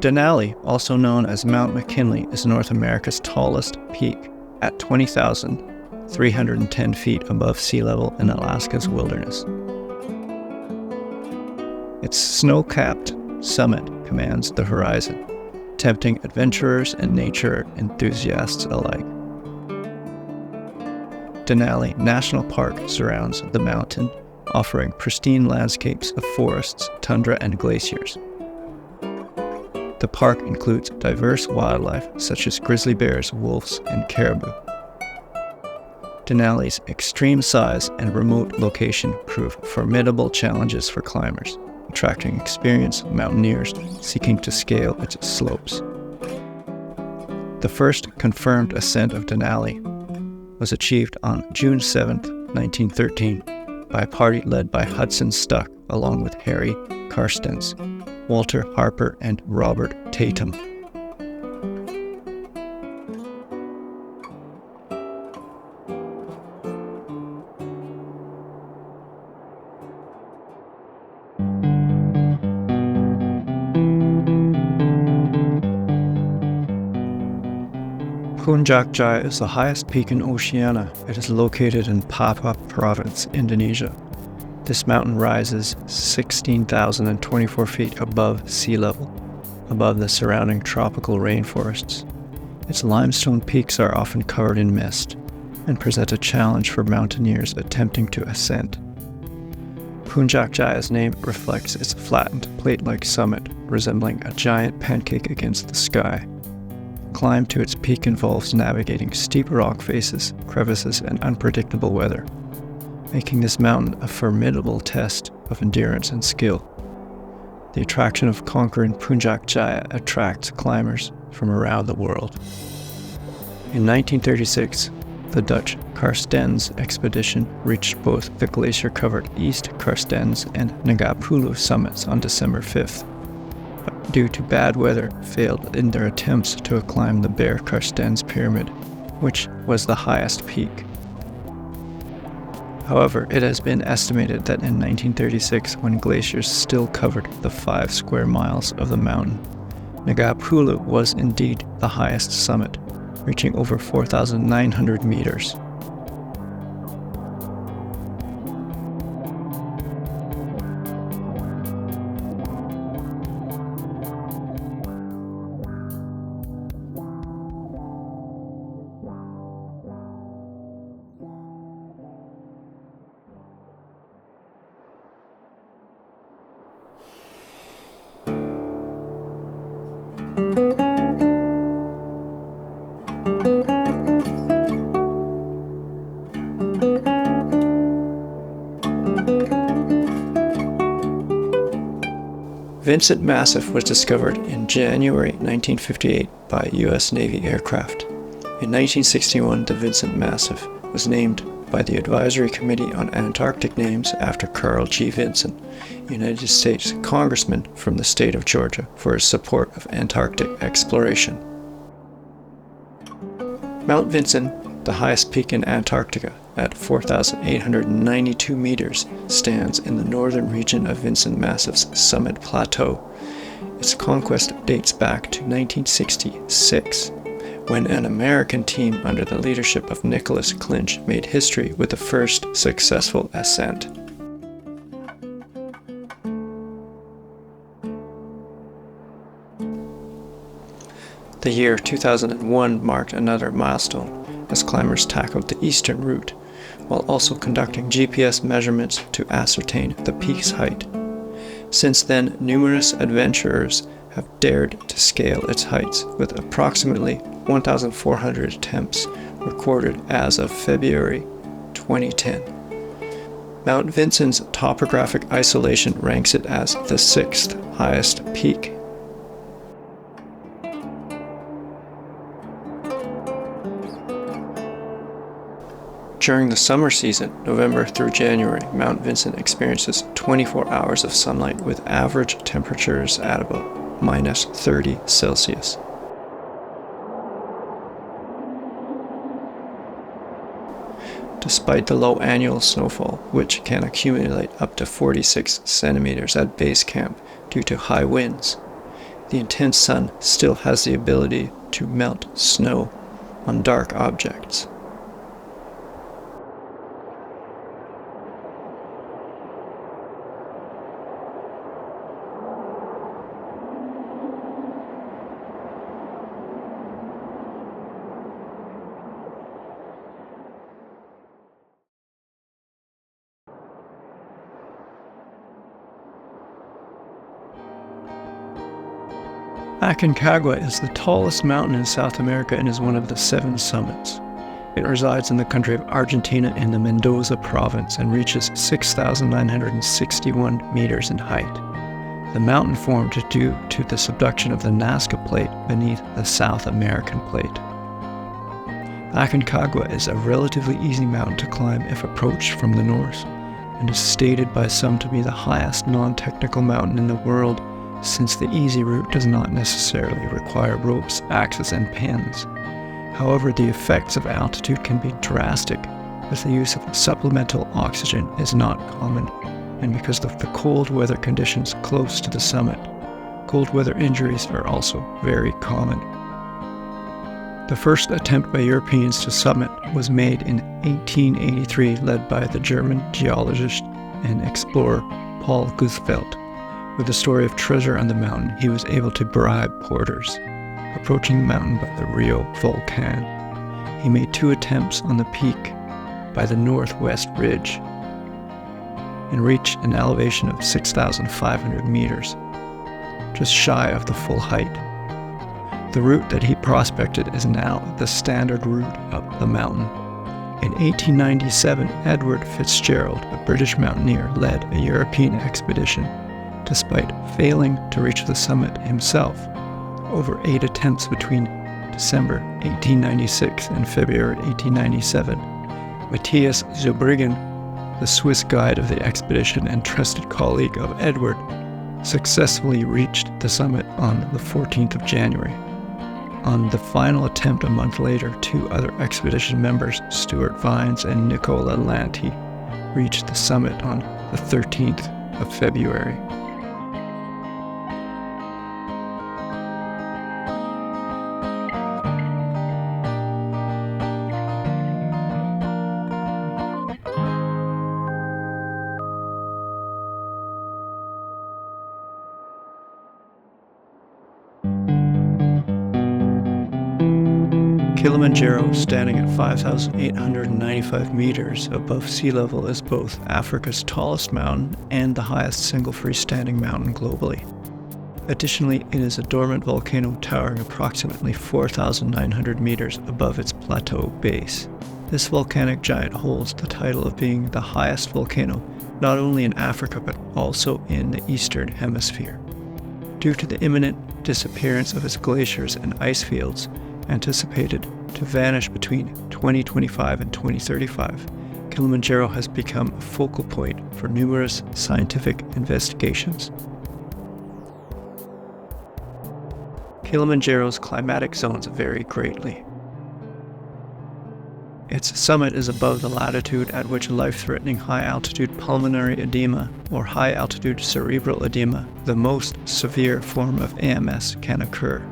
Denali, also known as Mount McKinley, is North America's tallest peak at 20,310 feet above sea level in Alaska's wilderness. Its snow-capped summit commands the horizon, tempting adventurers and nature enthusiasts alike. Denali National Park surrounds the mountain, offering pristine landscapes of forests, tundra, and glaciers. The park includes diverse wildlife such as grizzly bears, wolves, and caribou. Denali's extreme size and remote location prove formidable challenges for climbers, attracting experienced mountaineers seeking to scale its slopes. The first confirmed ascent of Denali was achieved on June 7, 1913, by a party led by Hudson Stuck along with Harry Karstens, Walter Harper, and Robert Tatum. Puncak Jaya is the highest peak in Oceania. It is located in Papua Province, Indonesia. This mountain rises 16,024 feet above sea level, above the surrounding tropical rainforests. Its limestone peaks are often covered in mist and present a challenge for mountaineers attempting to ascend. Puncak Jaya's name reflects its flattened plate-like summit, resembling a giant pancake against the sky. Climb to its peak involves navigating steep rock faces, crevices, and unpredictable weather, making this mountain a formidable test of endurance and skill. The attraction of conquering Puncak Jaya attracts climbers from around the world. In 1936, the Dutch Karstens expedition reached both the glacier-covered East Karstens and Nagapulu summits on December 5th. But due to bad weather, failed in their attempts to climb the bare Karstens pyramid, which was the highest peak. However, it has been estimated that in 1936, when glaciers still covered the 5 square miles of the mountain, Nagapulu was indeed the highest summit, reaching over 4,900 meters. Vinson Massif was discovered in January 1958 by U.S. Navy aircraft. In 1961, the Vinson Massif was named by the Advisory Committee on Antarctic Names after Carl G. Vinson, United States Congressman from the state of Georgia, for his support of Antarctic exploration. Mount Vinson, the highest peak in Antarctica, at 4,892 meters, stands in the northern region of Vinson Massif's summit plateau. Its conquest dates back to 1966, when an American team under the leadership of Nicholas Clinch made history with the first successful ascent. The year 2001 marked another milestone, as climbers tackled the eastern route, while also conducting GPS measurements to ascertain the peak's height. Since then, numerous adventurers have dared to scale its heights, with approximately 1,400 attempts recorded as of February 2010. Mount Vinson's topographic isolation ranks it as the 6th highest peak. During the summer season, November through January, Mount Vinson experiences 24 hours of sunlight with average temperatures at about minus 30 Celsius. Despite the low annual snowfall, which can accumulate up to 46 centimeters at base camp due to high winds, the intense sun still has the ability to melt snow on dark objects. Aconcagua is the tallest mountain in South America and is one of the 7 summits. It resides in the country of Argentina in the Mendoza province and reaches 6,961 meters in height. The mountain formed due to the subduction of the Nazca Plate beneath the South American Plate. Aconcagua is a relatively easy mountain to climb if approached from the north, and is stated by some to be the highest non-technical mountain in the world, since the easy route does not necessarily require ropes, axes, and pens. However, the effects of altitude can be drastic, as the use of supplemental oxygen is not common, and because of the cold weather conditions close to the summit. Cold weather injuries are also very common. The first attempt by Europeans to summit was made in 1883, led by the German geologist and explorer Paul Guthfeld. With the story of treasure on the mountain, he was able to bribe porters. Approaching the mountain by the Rio volcan, he made 2 attempts on the peak by the northwest ridge and reached an elevation of 6,500 meters, just shy of the full height. The route that he prospected is now the standard route up the mountain. In 1897, Edward Fitzgerald, a British mountaineer, led a European expedition. Despite failing to reach the summit himself, over 8 attempts between December 1896 and February 1897, Matthias Zurbriggen, the Swiss guide of the expedition and trusted colleague of Edward, successfully reached the summit on the 14th of January. On the final attempt a month later, 2 other expedition members, Stuart Vines and Nicola Lanty, reached the summit on the 13th of February. Kilimanjaro, standing at 5,895 meters above sea level, is both Africa's tallest mountain and the highest single freestanding mountain globally. Additionally, it is a dormant volcano towering approximately 4,900 meters above its plateau base. This volcanic giant holds the title of being the highest volcano not only in Africa but also in the Eastern Hemisphere. Due to the imminent disappearance of its glaciers and ice fields, anticipated to vanish between 2025 and 2035, Kilimanjaro has become a focal point for numerous scientific investigations. Kilimanjaro's climatic zones vary greatly. Its summit is above the latitude at which life-threatening high-altitude pulmonary edema or high-altitude cerebral edema, the most severe form of AMS, can occur.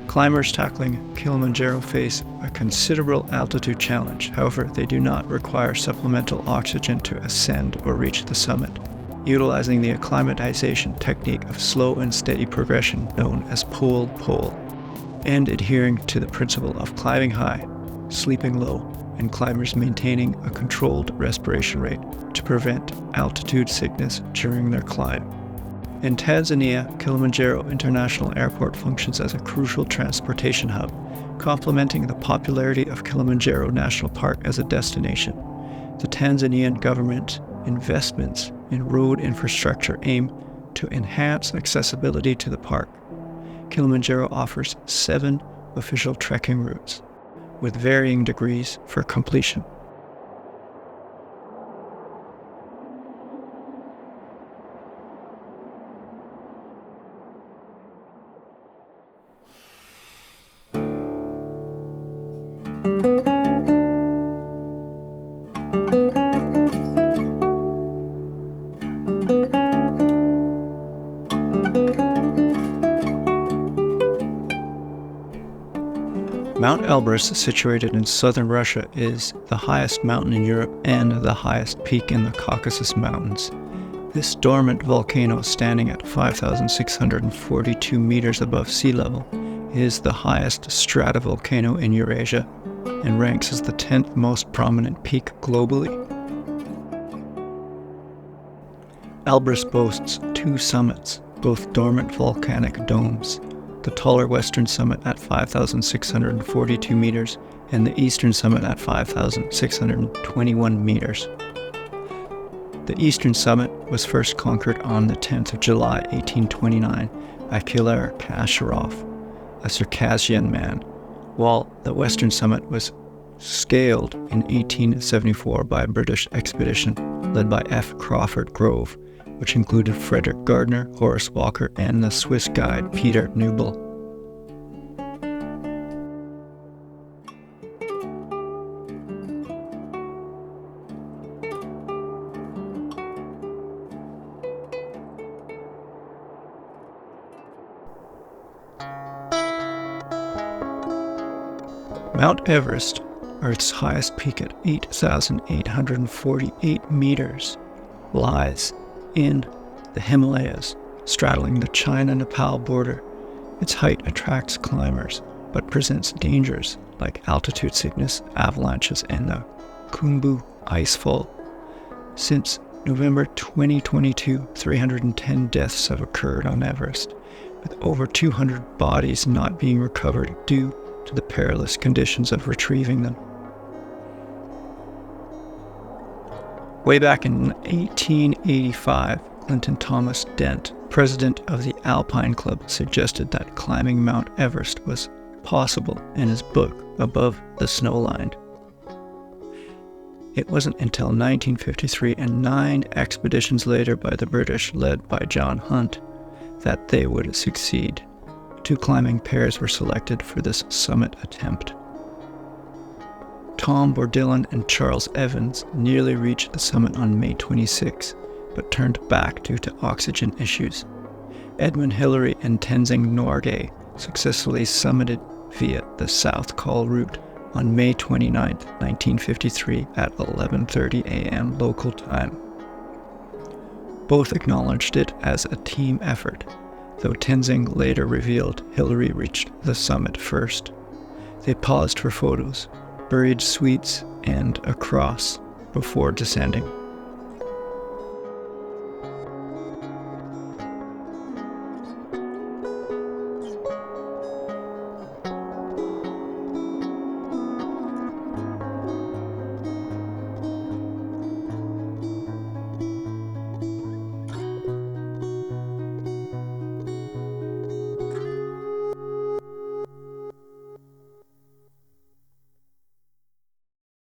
Climbers tackling Kilimanjaro face a considerable altitude challenge. However, they do not require supplemental oxygen to ascend or reach the summit, utilizing the acclimatization technique of slow and steady progression known as pole-pole, and adhering to the principle of climbing high, sleeping low, and climbers maintaining a controlled respiration rate to prevent altitude sickness during their climb. In Tanzania, Kilimanjaro International Airport functions as a crucial transportation hub, complementing the popularity of Kilimanjaro National Park as a destination. The Tanzanian government investments in road infrastructure aim to enhance accessibility to the park. Kilimanjaro offers 7 official trekking routes, with varying degrees for completion. Elbrus, situated in southern Russia, is the highest mountain in Europe and the highest peak in the Caucasus Mountains. This dormant volcano, standing at 5,642 meters above sea level, is the highest stratovolcano in Eurasia and ranks as the 10th most prominent peak globally. Elbrus boasts two summits, both dormant volcanic domes. The taller western summit at 5,642 meters and the eastern summit at 5,621 meters. The eastern summit was first conquered on the 10th of July 1829 by Pyotr Kasparov, a Circassian man, while the western summit was scaled in 1874 by a British expedition led by F. Crawford Grove, which included Frederick Gardner, Horace Walker, and the Swiss guide Peter Nubel. Mount Everest, Earth's highest peak at 8,848 meters, lies in the Himalayas, straddling the China-Nepal border. Its height attracts climbers, but presents dangers like altitude sickness, avalanches, and the Khumbu icefall. Since November 2022, 310 deaths have occurred on Everest, with over 200 bodies not being recovered due to the perilous conditions of retrieving them. Way back in 1885, Clinton Thomas Dent, president of the Alpine Club, suggested that climbing Mount Everest was possible in his book, Above the Snowline. It wasn't until 1953 and 9 expeditions later by the British, led by John Hunt, that they would succeed. 2 climbing pairs were selected for this summit attempt. Tom Bourdillon and Charles Evans nearly reached the summit on May 26, but turned back due to oxygen issues. Edmund Hillary and Tenzing Norgay successfully summited via the South Col route on May 29, 1953 at 11:30 a.m. local time. Both acknowledged it as a team effort, though Tenzing later revealed Hillary reached the summit first. They paused for photos, buried sweets, and a cross before descending.